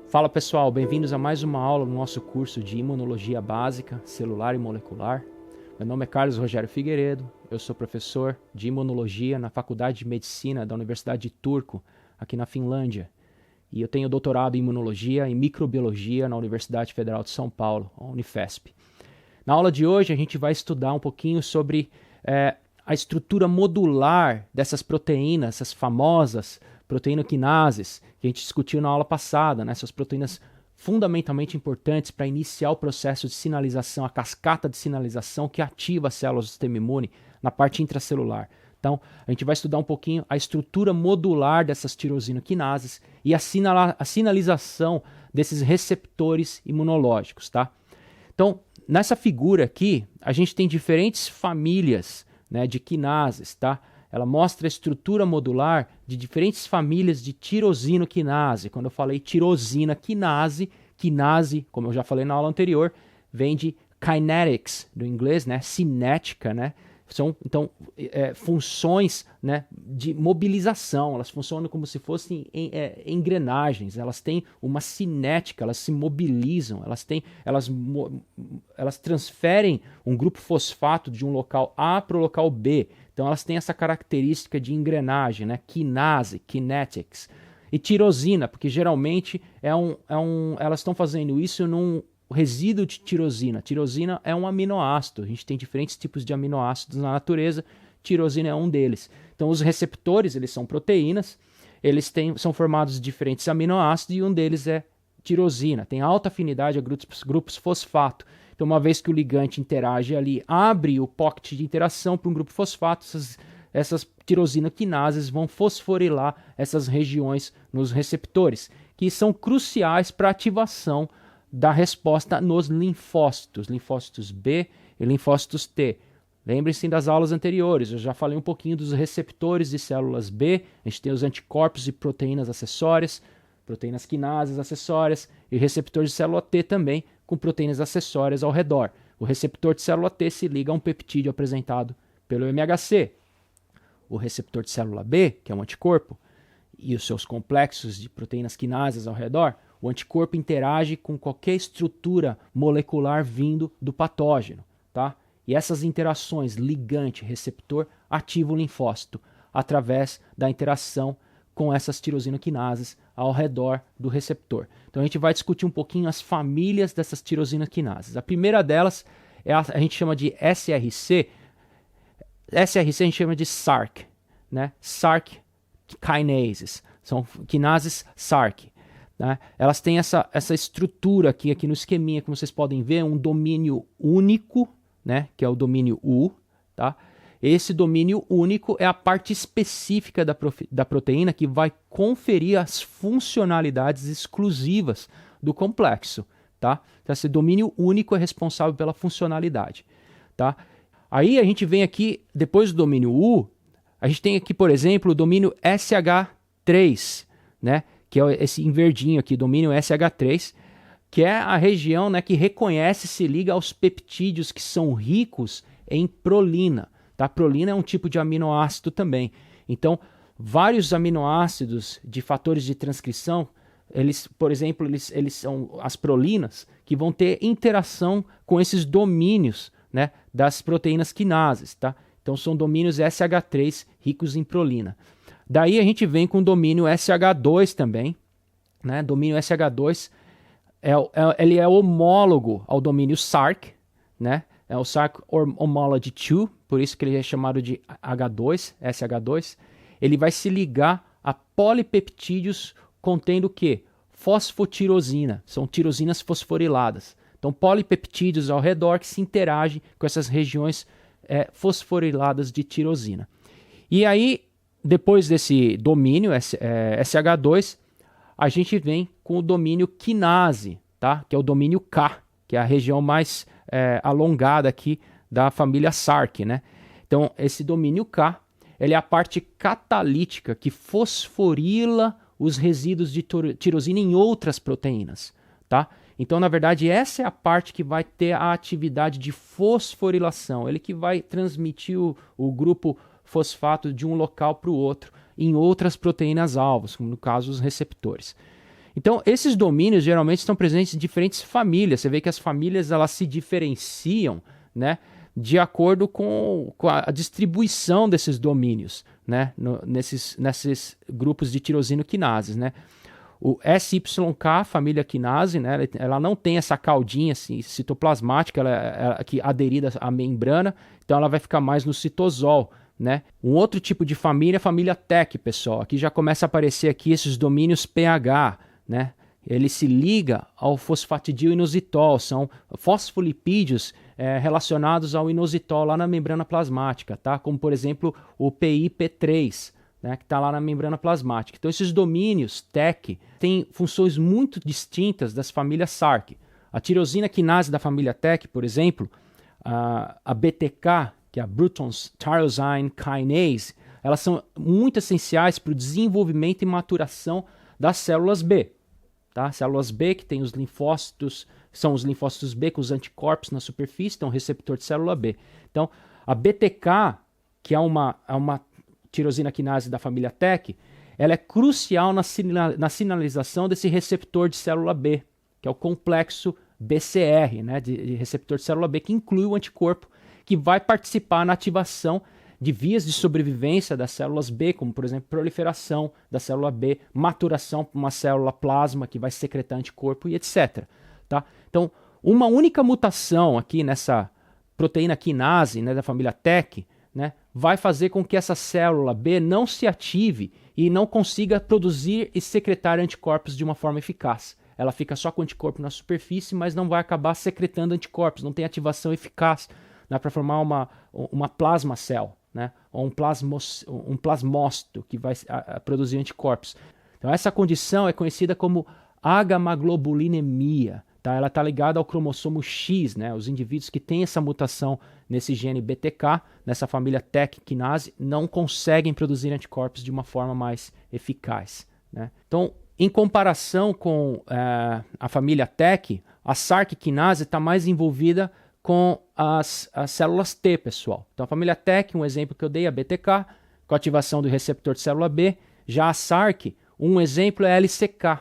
Fala pessoal, bem-vindos a mais uma aula no nosso curso de Imunologia Básica, Celular e Molecular. Meu nome é Carlos Rogério Figueiredo, eu sou professor de Imunologia na Faculdade de Medicina da Universidade de Turku, aqui na Finlândia. E eu tenho doutorado em Imunologia e Microbiologia na Universidade Federal de São Paulo, a Unifesp. Na aula de hoje a gente vai estudar um pouquinho sobre a estrutura modular dessas proteínas, essas famosas proteinoquinases, que a gente discutiu na aula passada, né? Essas proteínas fundamentalmente importantes para iniciar o processo de sinalização, a cascata de sinalização que ativa as células do sistema imune na parte intracelular. Então, a gente vai estudar um pouquinho a estrutura modular dessas tirosinoquinases e a sinalização desses receptores imunológicos, tá? Então, nessa figura aqui, a gente tem diferentes famílias, né, de quinases, tá? Ela mostra a estrutura modular de diferentes famílias de tirosinoquinase. Quando eu falei tirosina quinase, quinase, como eu já falei na aula anterior, vem de kinetics, do inglês, né? Cinética, né? São, então, funções, né, de mobilização. Elas funcionam como se fossem engrenagens. Elas têm uma cinética, elas se mobilizam, elas transferem um grupo fosfato de um local A para o local B. Então elas têm essa característica de engrenagem, né? Quinase, kinetics. E tirosina, porque geralmente elas estão fazendo isso num resíduo de tirosina. Tirosina é um aminoácido. A gente tem diferentes tipos de aminoácidos na natureza. Tirosina é um deles. Então os receptores, eles são proteínas. São formados de diferentes aminoácidos e um deles é tirosina. Tem alta afinidade a grupos fosfato. Então, uma vez que o ligante interage ali, abre o pocket de interação para um grupo fosfato, essas tirosinoquinases vão fosforilar essas regiões nos receptores, que são cruciais para a ativação da resposta nos linfócitos B e linfócitos T. Lembrem-se das aulas anteriores, eu já falei um pouquinho dos receptores de células B, a gente tem os anticorpos e proteínas acessórias, proteínas quinases acessórias e receptores de célula T também, com proteínas acessórias ao redor. O receptor de célula T se liga a um peptídeo apresentado pelo MHC. O receptor de célula B, que é um anticorpo, e os seus complexos de proteínas quinases ao redor, o anticorpo interage com qualquer estrutura molecular vindo do patógeno, tá? E essas interações ligante-receptor ativam o linfócito através da interação com essas tirosinoquinases ao redor do receptor. Então a gente vai discutir um pouquinho as famílias dessas tirosinoquinases. A primeira delas a gente chama de SRC. SRC a gente chama de SRC, né? SRC kinases. São quinases SRC. Né? Elas têm essa estrutura aqui no esqueminha, como vocês podem ver, um domínio único, né? Que é o domínio U, tá? Esse domínio único é a parte específica da proteína que vai conferir as funcionalidades exclusivas do complexo, tá? Então, esse domínio único é responsável pela funcionalidade, tá? Aí a gente vem aqui, depois do domínio U, a gente tem aqui, por exemplo, o domínio SH3, né? Que é esse em verdinho aqui, domínio SH3, que é a região, né, que reconhece e se liga aos peptídeos que são ricos em prolina. A prolina é um tipo de aminoácido também. Então, vários aminoácidos de fatores de transcrição, por exemplo, eles são as prolinas que vão ter interação com esses domínios, né, das proteínas quinases. Tá? Então, são domínios SH3 ricos em prolina. Daí a gente vem com o domínio SH2 também. Né? Domínio SH2 ele é homólogo ao domínio SRC, né? É o SRC Homology 2, por isso que ele é chamado de H2, SH2. Ele vai se ligar a polipeptídeos contendo o quê? Fosfotirosina. São tirosinas fosforiladas. Então, polipeptídeos ao redor que se interagem com essas regiões fosforiladas de tirosina. E aí, depois desse domínio, SH2, a gente vem com o domínio quinase, tá? Que é o domínio K, que é a região mais alongada aqui da família SRC, né? Então, esse domínio K, ele é a parte catalítica que fosforila os resíduos de tirosina em outras proteínas, tá? Então, na verdade, essa é a parte que vai ter a atividade de fosforilação, ele que vai transmitir o grupo fosfato de um local para o outro em outras proteínas alvos, como no caso os receptores. Então, esses domínios geralmente estão presentes em diferentes famílias. Você vê que as famílias elas se diferenciam, né, de acordo com a distribuição desses domínios, né, nesses grupos de tirosina quinases, né. O SYK, família quinase, né, ela não tem essa caudinha assim, citoplasmática que aderida à membrana, então ela vai ficar mais no citosol, né? Um outro tipo de família é a família TEC, pessoal. Aqui já começa a aparecer aqui esses domínios pH, né? Ele se liga ao fosfatidil-inositol, são fosfolipídios relacionados ao inositol lá na membrana plasmática, tá? Como por exemplo o PIP3, né, que está lá na membrana plasmática. Então esses domínios TEC têm funções muito distintas das famílias SARC. A tirosina quinase da família TEC, por exemplo, a BTK, que é a Bruton's Tyrosine Kinase, elas são muito essenciais para o desenvolvimento e maturação das células B. Tá? Células B que tem os linfócitos, são os linfócitos B com os anticorpos na superfície, então receptor de célula B. Então, a BTK, que é uma tirosina quinase da família TEC, ela é crucial na sinalização desse receptor de célula B, que é o complexo BCR, né, de receptor de célula B, que inclui o anticorpo, que vai participar na ativação de vias de sobrevivência das células B, como por exemplo proliferação da célula B, maturação para uma célula plasma que vai secretar anticorpo e etc. Tá? Então, uma única mutação aqui nessa proteína quinase, né, da família TEC, né, vai fazer com que essa célula B não se ative e não consiga produzir e secretar anticorpos de uma forma eficaz. Ela fica só com anticorpo na superfície, mas não vai acabar secretando anticorpos, não tem ativação eficaz, para formar uma plasma cell, né? Ou um plasmócito que vai produzir anticorpos. Então essa condição é conhecida como agamaglobulinemia. Tá? Ela está ligada ao cromossomo X, né? Os indivíduos que têm essa mutação nesse gene BTK, nessa família TEC quinase, não conseguem produzir anticorpos de uma forma mais eficaz, né? Então, em comparação com a família TEC, a SARC quinase está mais envolvida com as células T, pessoal. Então a família TEC, um exemplo que eu dei, a BTK, com a ativação do receptor de célula B. Já a SARC, um exemplo é a LCK.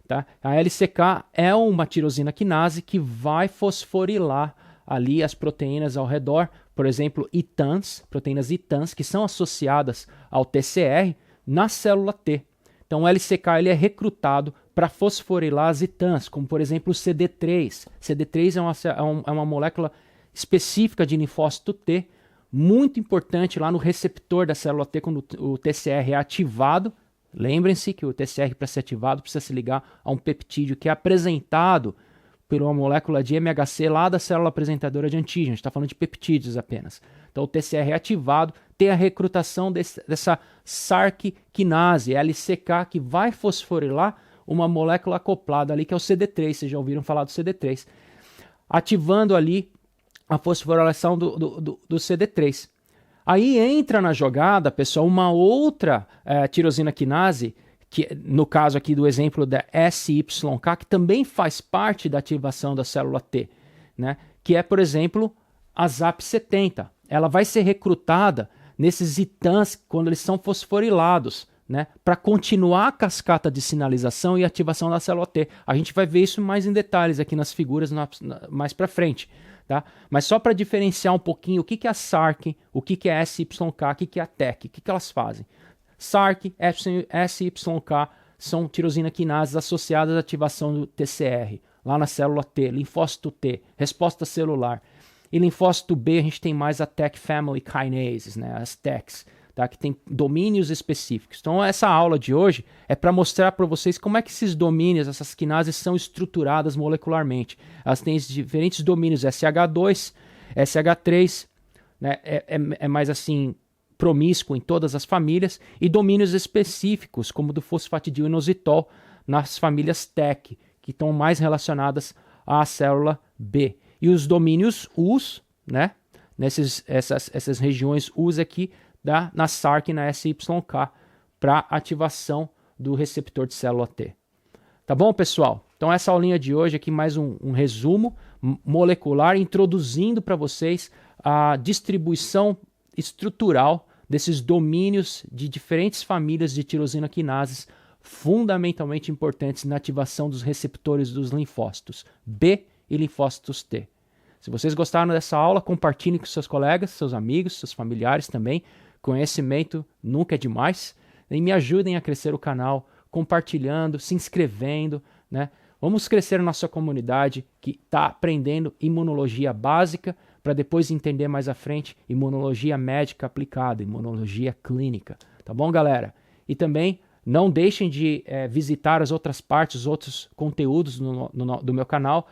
Tá? A LCK é uma tirosina quinase que vai fosforilar ali as proteínas ao redor, por exemplo, ITANs, proteínas ITANs, que são associadas ao TCR na célula T. Então o LCK ele é recrutado para fosforilar as ITANs, como por exemplo o CD3. CD3 é uma molécula específica de linfócito T, muito importante lá no receptor da célula T quando o TCR é ativado. Lembrem-se que o TCR, para ser ativado, precisa se ligar a um peptídeo que é apresentado por uma molécula de MHC lá da célula apresentadora de antígeno. A gente está falando de peptídeos apenas. Então o TCR é ativado, tem a recrutação dessa SARC quinase, LCK, que vai fosforilar uma molécula acoplada ali, que é o CD3, vocês já ouviram falar do CD3, ativando ali a fosforilação do CD3. Aí entra na jogada, pessoal, uma outra tirosina quinase, que no caso aqui do exemplo da SYK, que também faz parte da ativação da célula T, né? Que é, por exemplo, a ZAP70. Ela vai ser recrutada nesses ITANs quando eles são fosforilados, né? Para continuar a cascata de sinalização e ativação da célula T. A gente vai ver isso mais em detalhes aqui nas figuras mais para frente. Tá? Mas só para diferenciar um pouquinho o que é a SARC, o que é a SYK, o que é a TEC, o que elas fazem. SARC, SYK são tirosina quinases associadas à ativação do TCR, lá na célula T, linfócito T, resposta celular. E linfócito B a gente tem mais a TEC Family Kinases, né, as TECs, tá, que tem domínios específicos. Então essa aula de hoje é para mostrar para vocês como é que esses domínios, essas quinases são estruturadas molecularmente. Elas têm diferentes domínios, SH2, SH3, né, é mais assim promíscuo em todas as famílias, e domínios específicos, como do fosfatidil-inositol, nas famílias TEC, que estão mais relacionadas à célula B. E os domínios US, né, essas regiões US aqui, na SARC e na SYK, para ativação do receptor de célula T. Tá bom, pessoal? Então essa aulinha de hoje aqui mais um resumo molecular, introduzindo para vocês a distribuição estrutural desses domínios de diferentes famílias de tirosina quinases fundamentalmente importantes na ativação dos receptores dos linfócitos B e linfócitos T. Se vocês gostaram dessa aula, compartilhem com seus colegas, seus amigos, seus familiares também. Conhecimento nunca é demais. E me ajudem a crescer o canal, compartilhando, se inscrevendo, né? Vamos crescer a nossa comunidade que está aprendendo imunologia básica para depois entender mais à frente imunologia médica aplicada, imunologia clínica. Tá bom, galera? E também não deixem de visitar as outras partes, os outros conteúdos do meu canal.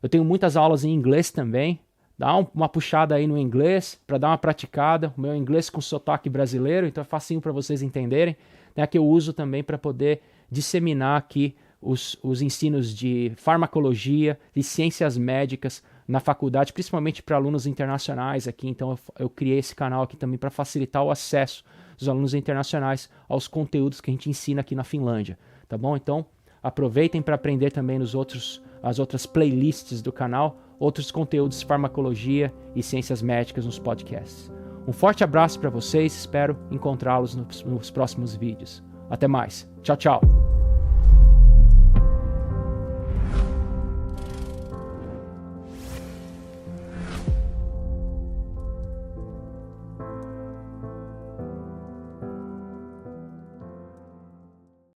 Eu tenho muitas aulas em inglês também. Dá uma puxada aí no inglês para dar uma praticada. O meu inglês com sotaque brasileiro, então é facinho para vocês entenderem. Né, que eu uso também para poder disseminar aqui os ensinos de farmacologia e ciências médicas na faculdade, principalmente para alunos internacionais aqui. Então eu criei esse canal aqui também para facilitar o acesso dos alunos internacionais aos conteúdos que a gente ensina aqui na Finlândia. Tá bom? Então aproveitem para aprender também as outras playlists do canal, outros conteúdos de farmacologia e ciências médicas nos podcasts. Um forte abraço para vocês, espero encontrá-los nos próximos vídeos. Até mais. Tchau, tchau.